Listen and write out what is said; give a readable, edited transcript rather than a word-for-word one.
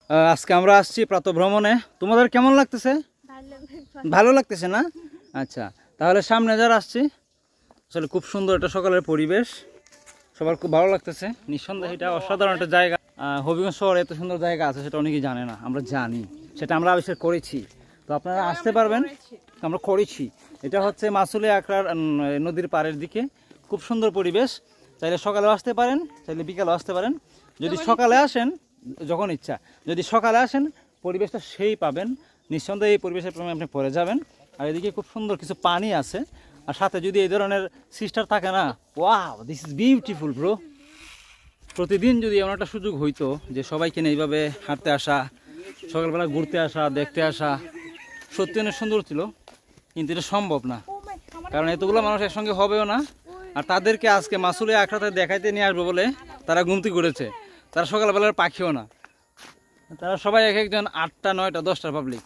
আজকে আমরা আসছি প্রাতঃভ্রমণে। তোমাদের কেমন লাগতেছে? ভালো লাগতেছে না? আচ্ছা, তাহলে সামনে যারা আসছি, আসলে খুব সুন্দর একটা সকালের পরিবেশ, সবার খুব ভালো লাগতেছে। নিঃসন্দেহে এটা অসাধারণ একটা জায়গা। হবিগঞ্জ শহরে এত সুন্দর জায়গা আছে সেটা অনেকেই জানে না, আমরা জানি, সেটা আমরা আবিষ্কার করেছি। তো আপনারা আসতে পারবেন, আমরা করেছি। এটা হচ্ছে মাসুলে আকরার নদীর পাড়ের দিকে, খুব সুন্দর পরিবেশ। চাইলে সকালেও আসতে পারেন, চাইলে বিকালেও আসতে পারেন। যদি সকালে আসেন, যখন ইচ্ছা, যদি সকালে আসেন পরিবেশটা সেই পাবেন, নিঃসন্দেহে এই পরিবেশের প্রেমে আপনি পড়ে যাবেন। আর এদিকে খুব সুন্দর কিছু পানি আছে, আর সাথে যদি এই ধরনের সিস্টার থাকে না, wow, this is beautiful bro. প্রতিদিন যদি এমন একটা সুযোগ হইতো যে সবাইকে নিয়ে এইভাবে হাঁটতে আসা, সকালবেলা ঘুরতে আসা, দেখতে আসা, সত্যি অনেক সুন্দর ছিল। কিন্তু এটা সম্ভব না, কারণ এতগুলো মানুষ একসঙ্গে হবেও না। আর তাদেরকে আজকে মাসুলে আকরাতে দেখাইতে নিয়ে আসবো বলে তারা গুমতি করেছে। তারা সকালবেলার পাখিও না, তারা সবাই এক একজন 8টা 9টা 10টার পাবলিক।